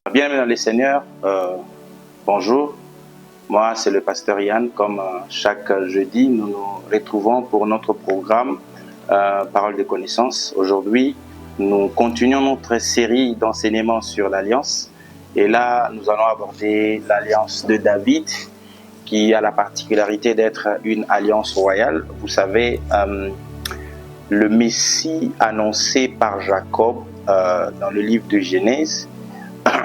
Bienvenue dans les Seigneurs, bonjour, moi c'est le pasteur Yann. Comme chaque jeudi, nous nous retrouvons pour notre programme Parole de connaissance. Aujourd'hui, nous continuons notre série d'enseignements sur l'Alliance et là, nous allons aborder l'Alliance de David qui a la particularité d'être une alliance royale. Vous savez, le Messie annoncé par Jacob dans le livre de Genèse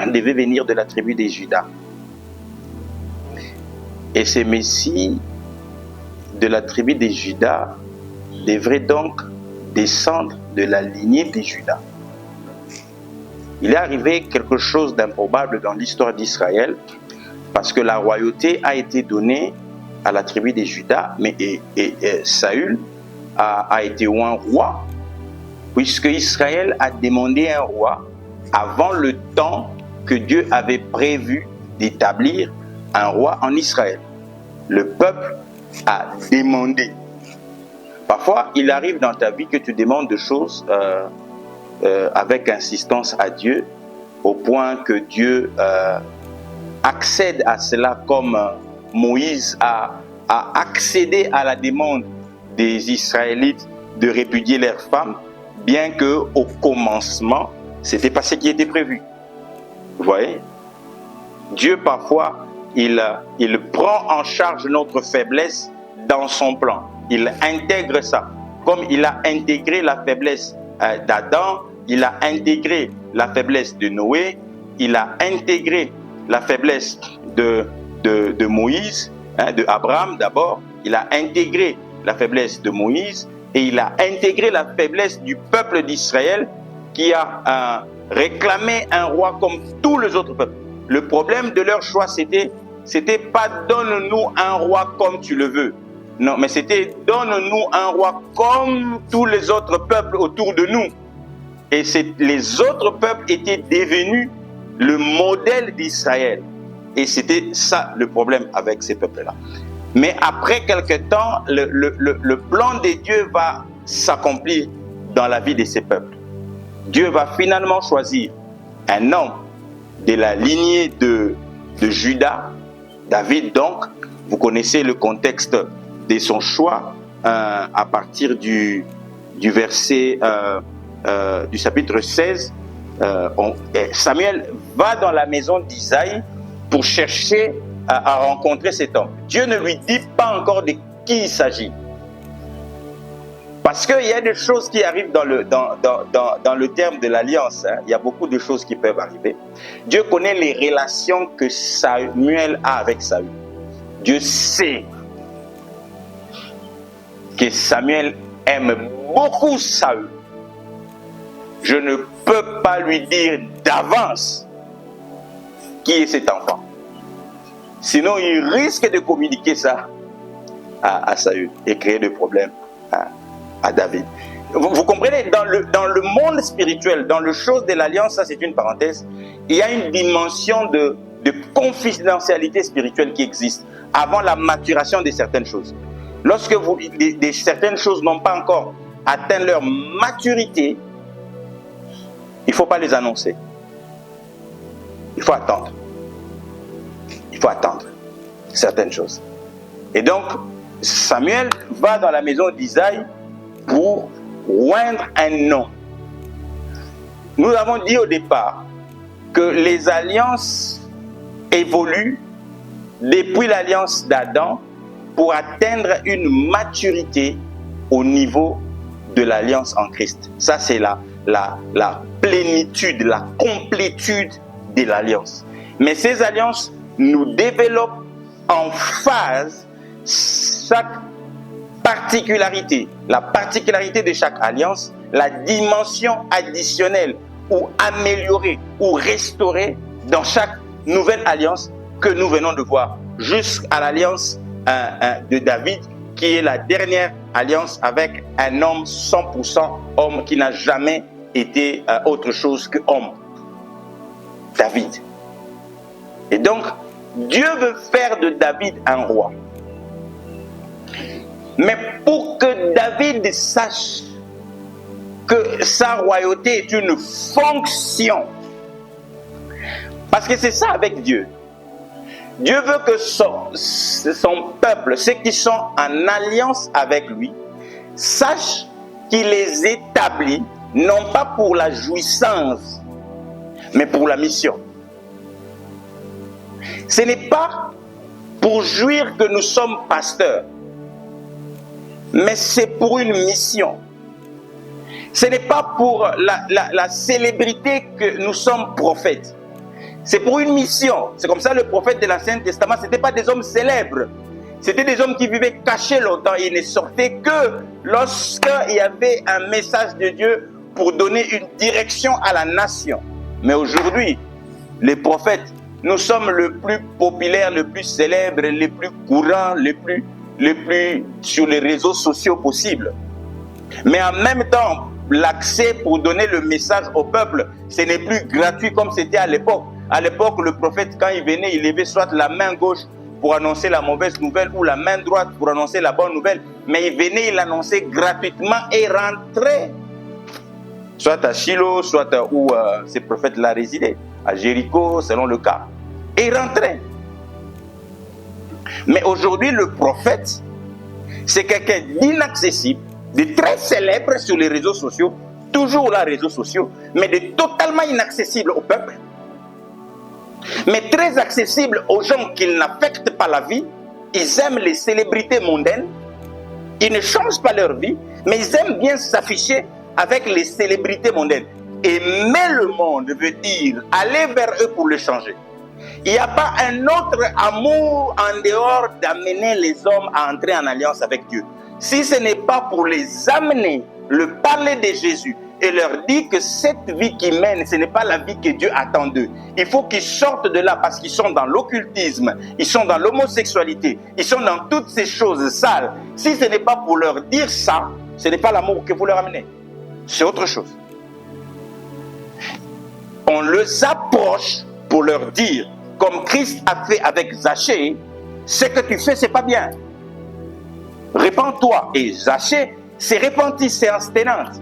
devait venir de la tribu des Judas. Et ce Messie de la tribu des Judas devrait donc descendre de la lignée des Judas. Il est arrivé quelque chose d'improbable dans l'histoire d'Israël parce que la royauté a été donnée à la tribu des Judas, mais Saül a été un roi puisque Israël a demandé un roi avant le temps que Dieu avait prévu d'établir un roi en Israël. Le peuple a demandé. Parfois, il arrive dans ta vie que tu demandes des choses avec insistance à Dieu, au point que Dieu accède à cela comme Moïse a accédé à la demande des Israélites de répudier leurs femmes, bien qu'au commencement, ce n'était pas ce qui était prévu. Vous voyez? Dieu, parfois, il prend en charge notre faiblesse dans son plan. Il intègre ça. Comme il a intégré la faiblesse d'Adam, il a intégré la faiblesse de Noé, il a intégré la faiblesse de Moïse, de Abraham d'abord, il a intégré la faiblesse de Moïse et il a intégré la faiblesse du peuple d'Israël qui a réclamé un roi comme tous les autres peuples. Le problème de leur choix, c'était pas donne-nous un roi comme tu le veux. Non, mais c'était donne-nous un roi comme tous les autres peuples autour de nous. Et les autres peuples étaient devenus le modèle d'Israël. Et c'était ça le problème avec ces peuples-là. Mais après quelque temps, le plan de Dieu va s'accomplir dans la vie de ces peuples. Dieu va finalement choisir un homme de la lignée de Juda, David donc. Vous connaissez le contexte de son choix à partir du verset du chapitre 16. Samuel va dans la maison d'Isaïe pour chercher à rencontrer cet homme. Dieu ne lui dit pas encore de qui il s'agit. Parce qu'il y a des choses qui arrivent dans le terme de l'alliance. Il y a beaucoup de choses qui peuvent arriver. Dieu connaît les relations que Samuel a avec Saül. Dieu sait que Samuel aime beaucoup Saül. Je ne peux pas lui dire d'avance qui est cet enfant. Sinon, il risque de communiquer ça à Saül et créer des problèmes à David. Vous comprenez, dans le monde spirituel, dans le chose de l'alliance, ça c'est une parenthèse, il y a une dimension de confidentialité spirituelle qui existe avant la maturation de certaines choses. Lorsque certaines choses n'ont pas encore atteint leur maturité, il ne faut pas les annoncer. Il faut attendre. Il faut attendre certaines choses. Et donc, Samuel va dans la maison d'Isaïe pour oindre un nom. Nous avons dit au départ que les alliances évoluent depuis l'alliance d'Adam pour atteindre une maturité au niveau de l'alliance en Christ. Ça, c'est la plénitude, la complétude de l'alliance. Mais ces alliances nous développent en phase chaque particularité. La particularité de chaque alliance, la dimension additionnelle ou améliorée ou restaurée dans chaque nouvelle alliance que nous venons de voir, jusqu'à l'alliance de David, qui est la dernière alliance avec un homme 100% homme qui n'a jamais été autre chose que homme, David. Et donc, Dieu veut faire de David un roi. Mais pour que David sache que sa royauté est une fonction, Parce que c'est ça avec Dieu. Dieu veut que son peuple, ceux qui sont en alliance avec lui, sachent qu'il les établit, non pas pour la jouissance, mais pour la mission. Ce n'est pas pour jouir que nous sommes pasteurs, mais c'est pour une mission. Ce n'est pas pour la célébrité que nous sommes prophètes. C'est pour une mission. C'est comme ça le prophète de l'Ancien Testament, ce n'étaient pas des hommes célèbres. C'était des hommes qui vivaient cachés longtemps. Ils ne sortaient que lorsqu'il y avait un message de Dieu pour donner une direction à la nation. Mais aujourd'hui, les prophètes, nous sommes le plus populaire, le plus célèbre, les plus courants, les plus sur les réseaux sociaux possibles. Mais en même temps, l'accès pour donner le message au peuple, ce n'est plus gratuit comme c'était à l'époque. À l'époque, le prophète, quand il venait, il levait soit la main gauche pour annoncer la mauvaise nouvelle ou la main droite pour annoncer la bonne nouvelle. Mais il venait, il annonçait gratuitement et rentrait. Soit à Shiloh, soit où ces prophètes-là résidaient. À Jéricho, selon le cas. Et il rentrait. Mais aujourd'hui, le prophète, c'est quelqu'un d'inaccessible, de très célèbre sur les réseaux sociaux, toujours là, réseaux sociaux, mais de totalement inaccessible au peuple, mais très accessible aux gens qui n'affectent pas la vie. Ils aiment les célébrités mondaines, ils ne changent pas leur vie, mais ils aiment bien s'afficher avec les célébrités mondaines. Aimer le monde veut dire aller vers eux pour le changer. Il n'y a pas un autre amour en dehors d'amener les hommes à entrer en alliance avec Dieu. Si ce n'est pas pour les amener, leur parler de Jésus et leur dire que cette vie qu'ils mènent, ce n'est pas la vie que Dieu attend d'eux. Il faut qu'ils sortent de là parce qu'ils sont dans l'occultisme, ils sont dans l'homosexualité, ils sont dans toutes ces choses sales. Si ce n'est pas pour leur dire ça, ce n'est pas l'amour que vous leur amenez. C'est autre chose. On les approche pour leur dire, comme Christ a fait avec Zachée, ce que tu fais, c'est pas bien. Répands-toi. Et Zachée s'est repenti, s'est abstinente.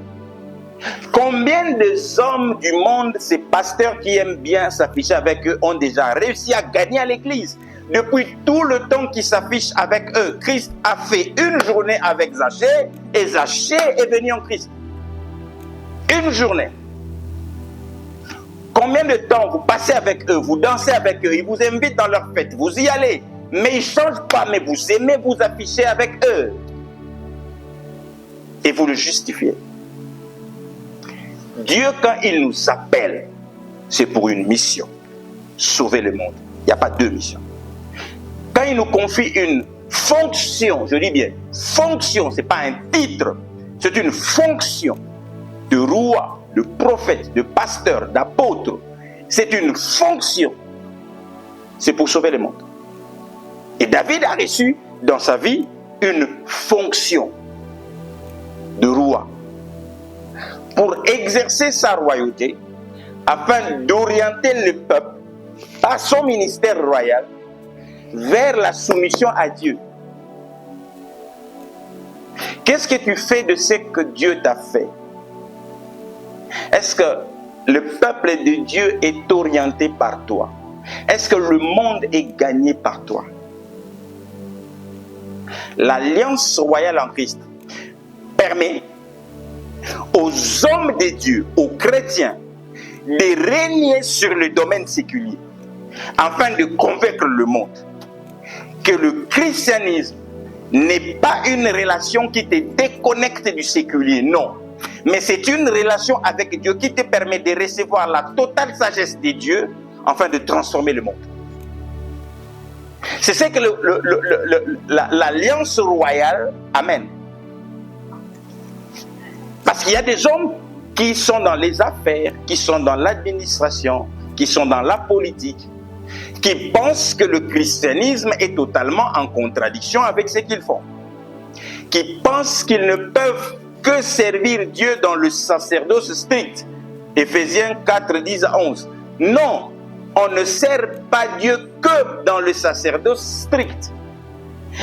Combien de hommes du monde, ces pasteurs qui aiment bien s'afficher avec eux, ont déjà réussi à gagner à l'église? Depuis tout le temps qu'ils s'affichent avec eux, Christ a fait une journée avec Zachée et Zachée est venu en Christ. Une journée. Combien de temps vous passez avec eux, vous dansez avec eux, ils vous invitent dans leur fête, vous y allez, mais ils ne changent pas, mais vous aimez vous afficher avec eux. Et vous le justifiez. Dieu, quand il nous appelle, c'est pour une mission. Sauver le monde. Il n'y a pas deux missions. Quand il nous confie une fonction, je dis bien fonction, ce n'est pas un titre, c'est une fonction de roi, de prophète, de pasteur, d'apôtre. C'est une fonction. C'est pour sauver le monde. Et David a reçu dans sa vie une fonction de roi pour exercer sa royauté afin d'orienter le peuple par son ministère royal vers la soumission à Dieu. Qu'est-ce que tu fais de ce que Dieu t'a fait? Est-ce que le peuple de Dieu est orienté par toi? Est-ce que le monde est gagné par toi? L'alliance royale en Christ permet aux hommes de Dieu, aux chrétiens, de régner sur le domaine séculier, afin de convaincre le monde que le christianisme n'est pas une relation qui te déconnecte du séculier, non. Mais c'est une relation avec Dieu qui te permet de recevoir la totale sagesse de Dieu afin de transformer le monde. C'est ce que l'alliance royale amène. Parce qu'il y a des hommes qui sont dans les affaires, qui sont dans l'administration, qui sont dans la politique, qui pensent que le christianisme est totalement en contradiction avec ce qu'ils font. Qui pensent qu'ils ne peuvent que servir Dieu dans le sacerdoce strict. Éphésiens 4, 10 à 11. Non, on ne sert pas Dieu que dans le sacerdoce strict.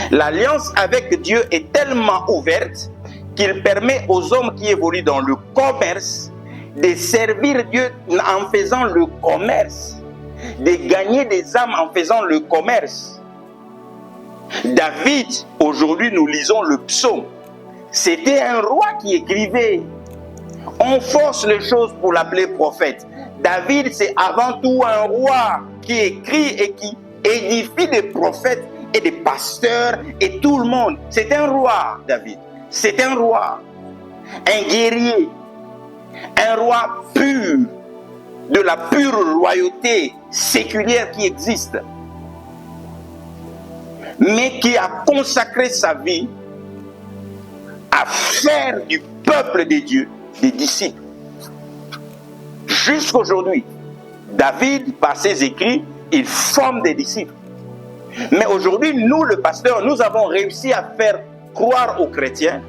L'alliance avec Dieu est tellement ouverte qu'il permet aux hommes qui évoluent dans le commerce de servir Dieu en faisant le commerce. de gagner des âmes en faisant le commerce. David, aujourd'hui nous lisons le psaume, c'était un roi qui écrivait. On force les choses pour l'appeler prophète. David, c'est avant tout un roi qui écrit et qui édifie des prophètes et des pasteurs et tout le monde. C'est un roi, David. C'est un roi, un guerrier, un roi pur, de la pure royauté séculière qui existe, mais qui a consacré sa vie à faire du peuple de Dieu des disciples. Jusqu'aujourd'hui, David, par ses écrits, il forme des disciples. Mais aujourd'hui, nous, le pasteur, nous avons réussi à faire croire aux chrétiens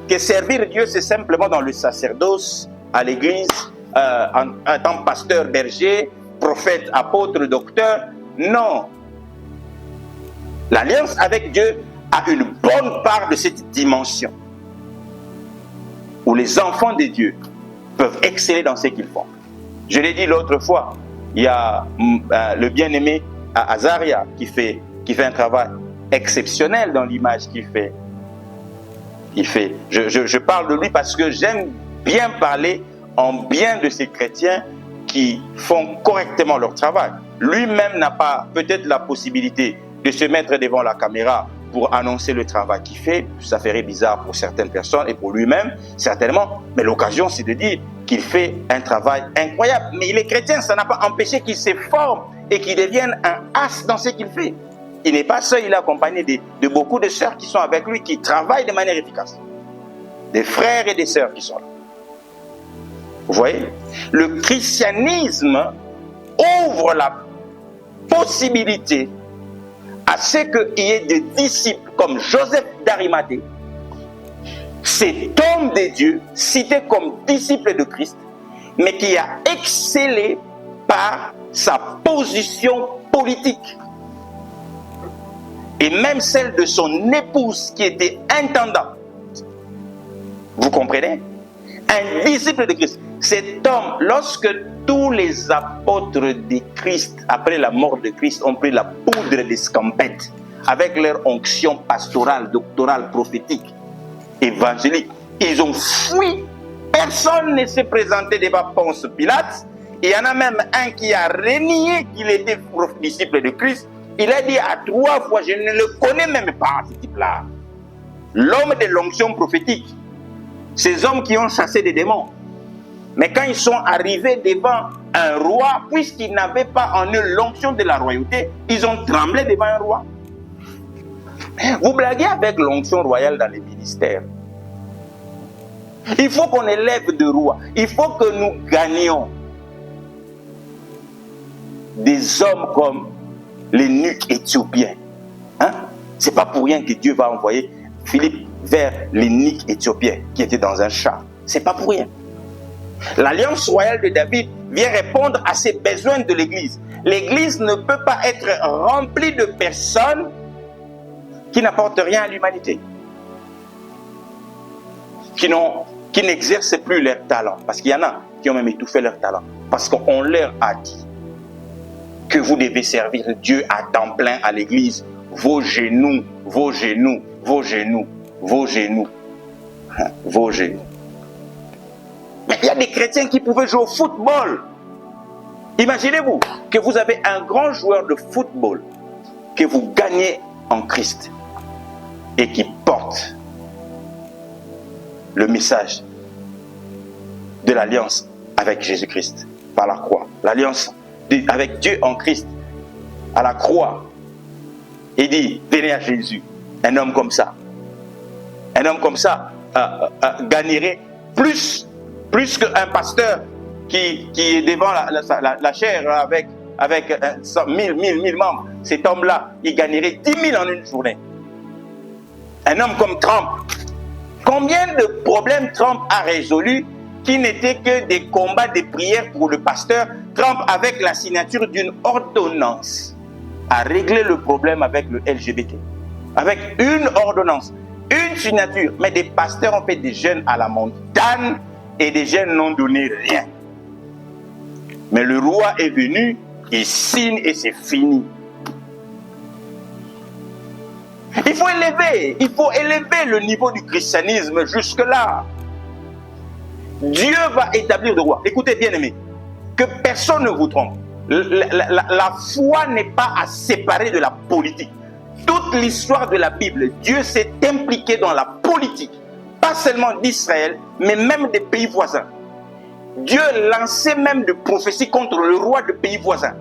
que servir Dieu, c'est simplement dans le sacerdoce, à l'église, en tant que pasteur, berger, prophète, apôtre, docteur. Non. L'alliance avec Dieu a une bonne part de cette dimension où les enfants de Dieu peuvent exceller dans ce qu'ils font. Je l'ai dit l'autre fois, il y a le bien-aimé Azaria qui fait un travail exceptionnel dans l'image qu'il fait. Je parle de lui parce que j'aime bien parler en bien de ces chrétiens qui font correctement leur travail. Lui-même n'a pas peut-être la possibilité de se mettre devant la caméra pour annoncer le travail qu'il fait. Ça ferait bizarre pour certaines personnes et pour lui-même, certainement. Mais l'occasion, c'est de dire qu'il fait un travail incroyable. Mais les chrétiens, ça n'a pas empêché qu'il se forme et qu'il devienne un as dans ce qu'il fait. Il n'est pas seul, il est accompagné de beaucoup de sœurs qui sont avec lui, qui travaillent de manière efficace. Des frères et des sœurs qui sont là. Vous voyez? Le christianisme ouvre la possibilité à ce qu'il y ait des disciples comme Joseph d'Arimathée, cet homme de Dieu, cité comme disciple de Christ, mais qui a excellé par sa position politique. Et même celle de son épouse qui était intendante. Vous comprenez? Un disciple de Christ. Cet homme, lorsque tous les apôtres de Christ, après la mort de Christ, ont pris la poudre d'escampette avec leur onction pastorale, doctorale, prophétique, évangélique, ils ont fui. Personne ne s'est présenté devant Ponce Pilate. Il y en a même un qui a renié qu'il était disciple de Christ. Il a dit à 3 fois, je ne le connais même pas, ce type-là. L'homme de l'onction prophétique. Ces hommes qui ont chassé des démons. Mais quand ils sont arrivés devant un roi, puisqu'ils n'avaient pas en eux l'onction de la royauté, ils ont tremblé devant un roi. Vous blaguez avec l'onction royale dans les ministères. Il faut qu'on élève de rois. Il faut que nous gagnions des hommes comme l'eunuque éthiopien. C'est pas pour rien que Dieu va envoyer Philippe vers l'eunuque éthiopien qui était dans un char. C'est pas pour rien. L'alliance royale de David vient répondre à ces besoins de l'Église. L'Église ne peut pas être remplie de personnes qui n'apportent rien à l'humanité, qui n'exercent plus leur talent. Parce qu'il y en a qui ont même étouffé leur talent. Parce qu'on leur a dit que vous devez servir Dieu à temps plein à l'Église. Vos genoux, vos genoux, vos genoux, vos genoux, vos genoux. Mais il y a des chrétiens qui pouvaient jouer au football. Imaginez-vous que vous avez un grand joueur de football que vous gagnez en Christ et qui porte le message de l'alliance avec Jésus-Christ par la croix. L'alliance avec Dieu en Christ à la croix. Il dit, venez à Jésus. Un homme comme ça gagnerait plus qu'un pasteur qui est devant la chaire avec 1000 membres. Cet homme-là, il gagnerait 10 000 en une journée. Un homme comme Trump. Combien de problèmes Trump a résolus qui n'étaient que des combats, des prières pour le pasteur? Trump, avec la signature d'une ordonnance, a réglé le problème avec le LGBT. Avec une ordonnance, une signature. Mais des pasteurs ont fait des jeûnes à la montagne et des jeûnes n'ont donné rien. Mais le roi est venu il signe et c'est fini. Il faut élever le niveau du christianisme jusque-là. Dieu va établir le roi. Écoutez bien aimés, que personne ne vous trompe. La foi n'est pas à séparer de la politique. Toute l'histoire de la Bible, Dieu s'est impliqué dans la politique, pas seulement d'Israël, mais même des pays voisins. Dieu lançait même des prophéties contre le roi de pays voisins.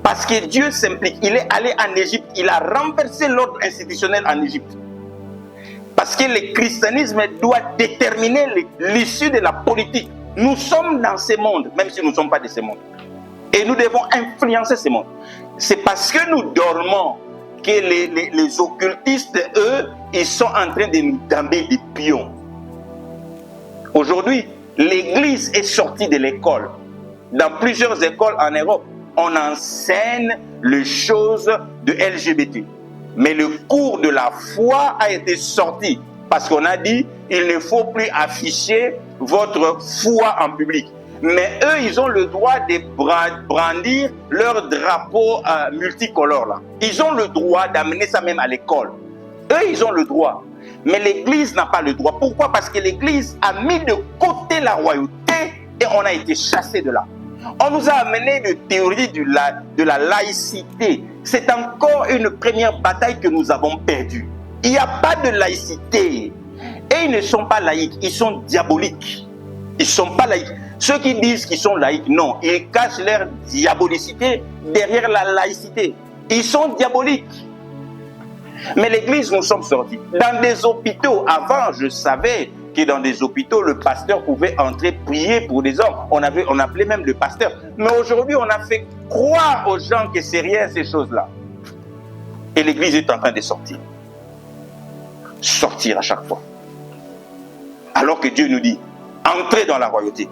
Parce que Dieu s'implique. Il est allé en Égypte, il a renversé l'ordre institutionnel en Égypte. Parce que le christianisme doit déterminer l'issue de la politique. Nous sommes dans ce monde, même si nous ne sommes pas de ce monde. Et nous devons influencer ce monde. C'est parce que nous dormons que les occultistes, eux, ils sont en train de nous damer des pions. Aujourd'hui, l'Église est sortie de l'école. Dans plusieurs écoles en Europe, on enseigne les choses de LGBT. Mais le cours de la foi a été sorti parce qu'on a dit il ne faut plus afficher votre foi en public. Mais eux, ils ont le droit de brandir leur drapeau multicolore là. Ils ont le droit d'amener ça même à l'école. Eux, ils ont le droit. Mais l'Église n'a pas le droit. Pourquoi? Parce que l'Église a mis de côté la royauté et on a été chassé de là. On nous a amené une théorie de la laïcité. C'est encore une première bataille que nous avons perdue. Il n'y a pas de laïcité. Et ils ne sont pas laïcs, ils sont diaboliques. Ils ne sont pas laïcs. Ceux qui disent qu'ils sont laïcs, non. Ils cachent leur diabolicité derrière la laïcité. Ils sont diaboliques. Mais l'Église, nous sommes sortis. Dans des hôpitaux, avant, je savais que dans des hôpitaux, le pasteur pouvait entrer prier pour des hommes. On appelait même le pasteur. Mais aujourd'hui, on a fait croire aux gens que c'est rien ces choses-là. Et l'Église est en train de sortir. Sortir à chaque fois. Alors que Dieu nous dit, entrez dans la royauté.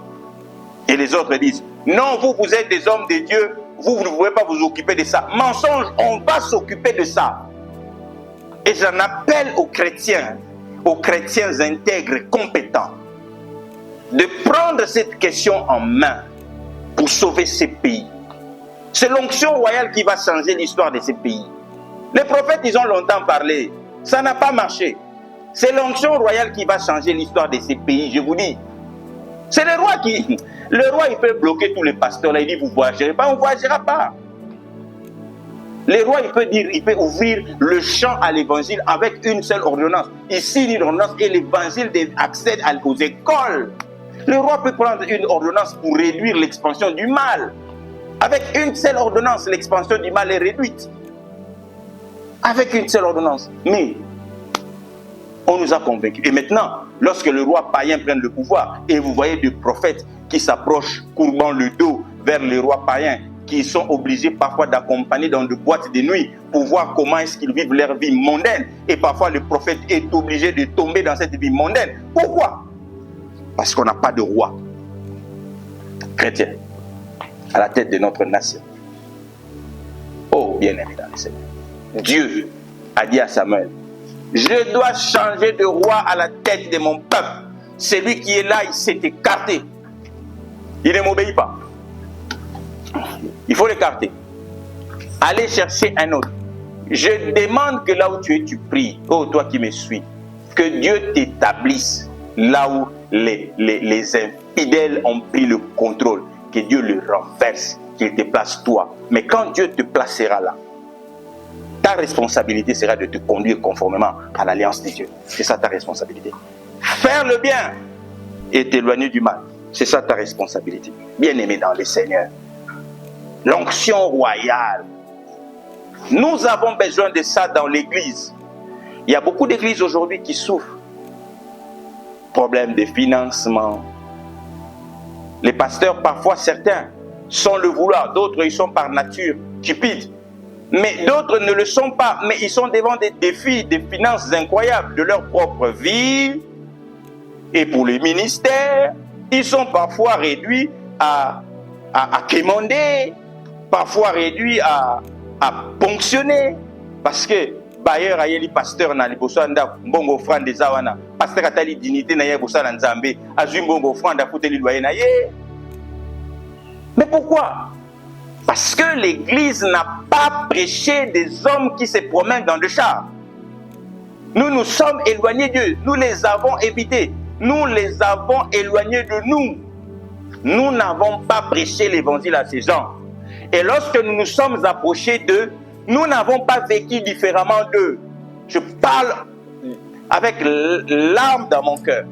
Et les autres disent, non, vous êtes des hommes de Dieu, vous ne pouvez pas vous occuper de ça. Mensonge, on va s'occuper de ça. Et j'en appelle aux chrétiens intègres, compétents, de prendre cette question en main pour sauver ces pays. C'est l'onction royale qui va changer l'histoire de ces pays. Les prophètes, ils ont longtemps parlé. Ça n'a pas marché. C'est l'onction royale qui va changer l'histoire de ces pays, je vous dis. C'est le roi qui... Le roi, il peut bloquer tous les pasteurs. Là, il dit, vous ne voyagerez pas, on ne voyagera pas. Le roi, il peut ouvrir le champ à l'évangile avec une seule ordonnance. Il signe une ordonnance et l'évangile accède aux écoles. Le roi peut prendre une ordonnance pour réduire l'expansion du mal. Avec une seule ordonnance, l'expansion du mal est réduite. Avec une seule ordonnance. Mais on nous a convaincus. Et maintenant, lorsque le roi païen prend le pouvoir, et vous voyez des prophètes qui s'approchent courbant le dos vers les rois païens, qui sont obligés parfois d'accompagner dans des boîtes de nuit pour voir comment est-ce qu'ils vivent leur vie mondaine. Et parfois le prophète est obligé de tomber dans cette vie mondaine. Pourquoi? Parce qu'on n'a pas de roi chrétien à la tête de notre nation. Oh, bien-aimé dans le Seigneur. Dieu a dit à Samuel, je dois changer de roi à la tête de mon peuple. Celui qui est là, il s'est écarté. Il ne m'obéit pas. Il faut l'écarter. Allez chercher un autre. Je demande que là où tu es, tu pries. Oh, toi qui me suis. Que Dieu t'établisse là où les infidèles ont pris le contrôle. Que Dieu le renverse. Qu'il te place toi. Mais quand Dieu te placera là, ta responsabilité sera de te conduire conformément à l'alliance de Dieu. C'est ça ta responsabilité. Faire le bien et t'éloigner du mal. C'est ça ta responsabilité. Bien-aimé dans le Seigneur. L'onction royale. Nous avons besoin de ça dans l'église. Il y a beaucoup d'églises aujourd'hui qui souffrent. Problème de financement. Les pasteurs, parfois certains, sont le vouloir. D'autres, ils sont par nature cupides. Mais d'autres ne le sont pas. Mais ils sont devant des défis, des finances incroyables de leur propre vie. Et pour les ministères, ils sont parfois réduits à quémander. Parfois réduit à ponctionner parce que bailleur a yeli pasteur na liboso anda mbongo offrande za wana pasteur atali dignité na ye bosa na nzambe azui mbongo offrande afuteli loyer na ye. Mais pourquoi? Parce que l'Église n'a pas prêché des hommes qui se promènent dans le char. Nous nous sommes éloignés d'eux. Nous les avons évités. Nous les avons éloignés de nous. Nous n'avons pas prêché l'évangile à ces gens. Et lorsque nous nous sommes approchés d'eux, nous n'avons pas vécu différemment d'eux. Je parle avec l'âme dans mon cœur.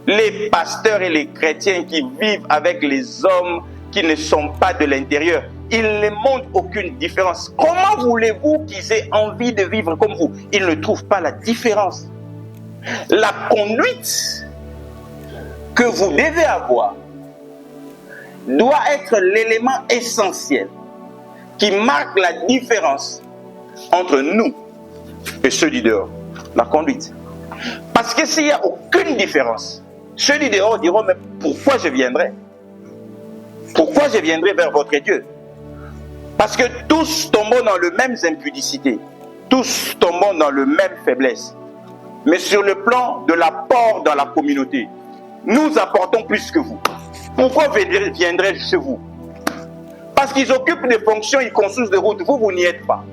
Les pasteurs et les chrétiens qui vivent avec les hommes qui ne sont pas de l'intérieur, ils ne montrent aucune différence. Comment voulez-vous qu'ils aient envie de vivre comme vous? Ils ne trouvent pas la différence. La conduite que vous devez avoir doit être l'élément essentiel qui marque la différence entre nous et ceux du dehors. La conduite. Parce que s'il n'y a aucune différence, ceux du dehors diront, mais pourquoi je viendrai? Pourquoi je viendrai vers votre Dieu? Parce que tous tombons dans le même impudicité, tous tombons dans le même faiblesse. Mais sur le plan de l'apport dans la communauté, nous apportons plus que vous. Pourquoi viendrais-je chez vous? Parce qu'ils occupent des fonctions, ils construisent des routes, vous n'y êtes pas.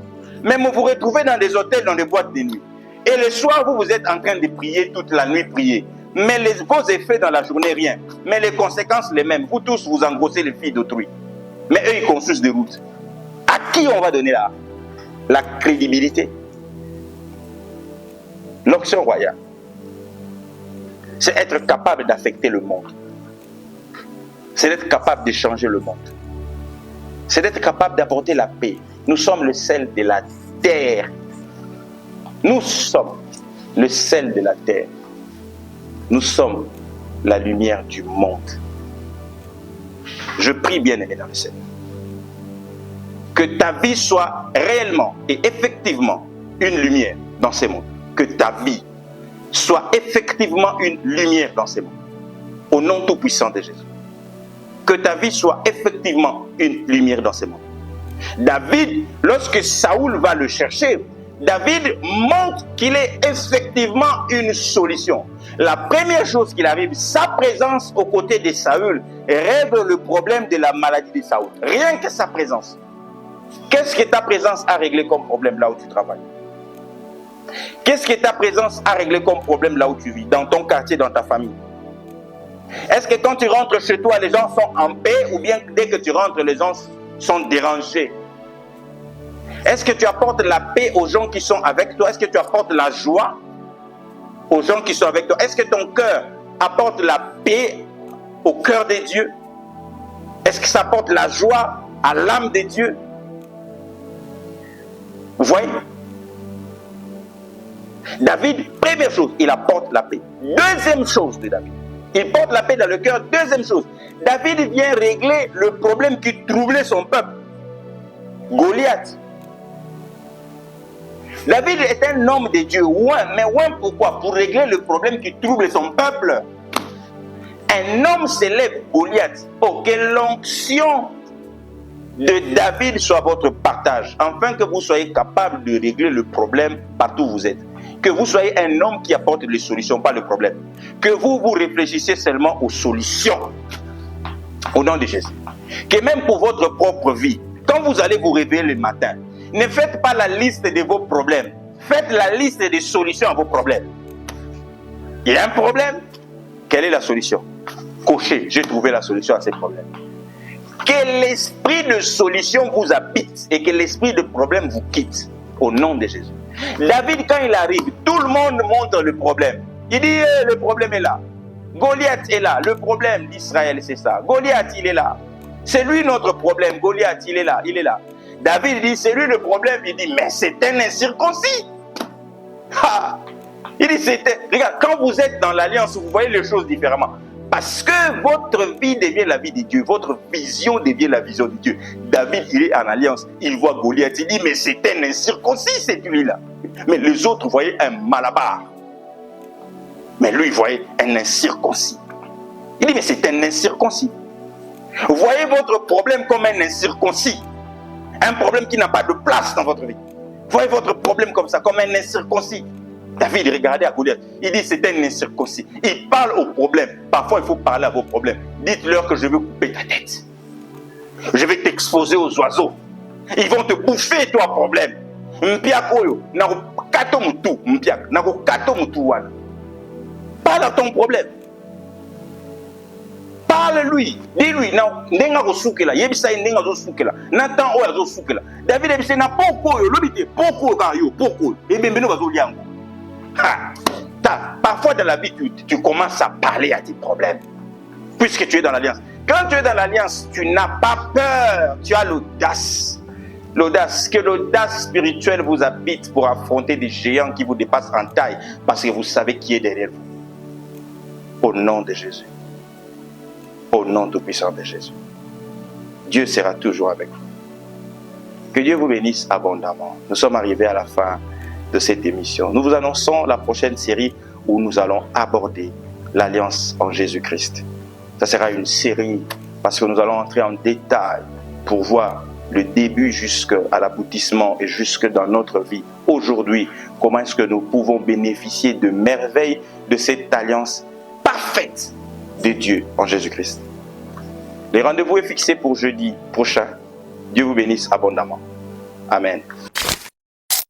Mais vous vous retrouvez dans des hôtels, dans des boîtes de nuit. Et le soir, vous êtes en train de prier toute la nuit, prier. Mais vos effets dans la journée, rien. Mais les conséquences, les mêmes. Vous tous, vous engrossez les filles d'autrui. Mais eux, ils construisent des routes. À qui on va donner la crédibilité? L'option royale, c'est être capable d'affecter le monde. C'est d'être capable de changer le monde. C'est d'être capable d'apporter la paix. Nous sommes le sel de la terre. Nous sommes le sel de la terre. Nous sommes la lumière du monde. Je prie, bien-aimé dans le Seigneur, que ta vie soit réellement et effectivement une lumière dans ces mondes. Que ta vie soit effectivement une lumière dans ces mondes. Au nom tout-puissant de Jésus. Que ta vie soit effectivement une lumière dans ces mondes. David, lorsque Saoul va le chercher, David montre qu'il est effectivement une solution. La première chose qu'il arrive, sa présence aux côtés de Saül règle le problème de la maladie de Saül. Rien que sa présence. Qu'est-ce que ta présence a réglé comme problème là où tu travailles? Qu'est-ce que ta présence a réglé comme problème là où tu vis, dans ton quartier, dans ta famille? Est-ce que quand tu rentres chez toi, les gens sont en paix ou bien dès que tu rentres, les gens sont dérangés? Est-ce que tu apportes la paix aux gens qui sont avec toi? Est-ce que tu apportes la joie aux gens qui sont avec toi? Est-ce que ton cœur apporte la paix au cœur de Dieu? Est-ce que ça apporte la joie à l'âme de Dieu? Vous voyez? David, première chose, il apporte la paix. Deuxième chose de David, il porte la paix dans le cœur. Deuxième chose, David vient régler le problème qui troublait son peuple. Goliath. David est un homme de Dieu, mais pourquoi? Pour régler le problème qui trouble son peuple. Un homme s'élève, Goliath. Oh, que l'onction de David soit votre partage, afin que vous soyez capable de régler le problème partout où vous êtes. Que vous soyez un homme qui apporte les solutions, pas le problème. Que vous réfléchissez seulement aux solutions. Au nom de Jésus. Que même pour votre propre vie, quand vous allez vous réveiller le matin, ne faites pas la liste de vos problèmes. Faites la liste des solutions à vos problèmes. Il y a un problème. Quelle est la solution? Cochez, j'ai trouvé la solution à ces problèmes. Que l'esprit de solution vous habite et que l'esprit de problème vous quitte. Au nom de Jésus. David, quand il arrive, tout le monde montre le problème. Il dit, le problème est là. Goliath est là. Le problème d'Israël, c'est ça. Goliath, il est là. C'est lui notre problème. Goliath, il est là. Il est là. David dit, c'est lui le problème. Il dit, mais c'est un incirconcis. Ha! Il dit, regarde, quand vous êtes dans l'alliance, vous voyez les choses différemment. Parce que votre vie devient la vie de Dieu. Votre vision devient la vision de Dieu. David, il est en alliance. Il voit Goliath. Il dit, mais c'est un incirconcis, c'est lui-là. Mais les autres voyaient un malabar. Mais lui, il voyait un incirconcis. Il dit, mais c'est un incirconcis. Vous voyez votre problème comme un incirconcis. Un problème qui n'a pas de place dans votre vie. Vous voyez votre problème comme ça, comme un incirconcis. David regardait à Goliath. Il dit, c'est un incirconcis. Il parle aux problèmes. Parfois, il faut parler à vos problèmes. Dites-leur que je veux couper ta tête. Je vais t'exposer aux oiseaux. Ils vont te bouffer, toi, problème. Parle à ton problème. Parle-lui. Dis-lui. David a dit, parfois dans la vie, tu commences à parler à tes problèmes. Puisque tu es dans l'alliance. Quand tu es dans l'alliance, tu n'as pas peur. Tu as l'audace. L'audace, que l'audace spirituelle vous habite pour affronter des géants qui vous dépassent en taille, parce que vous savez qui est derrière vous. Au nom de Jésus. Au nom tout-puissant de Jésus. Dieu sera toujours avec vous. Que Dieu vous bénisse abondamment. Nous sommes arrivés à la fin de cette émission. Nous vous annonçons la prochaine série où nous allons aborder l'alliance en Jésus-Christ. Ça sera une série parce que nous allons entrer en détail pour voir le début jusqu'à l'aboutissement et jusque dans notre vie aujourd'hui. Comment est-ce que nous pouvons bénéficier de merveilles de cette alliance parfaite de Dieu en Jésus-Christ. Le rendez-vous est fixé pour jeudi prochain. Dieu vous bénisse abondamment. Amen.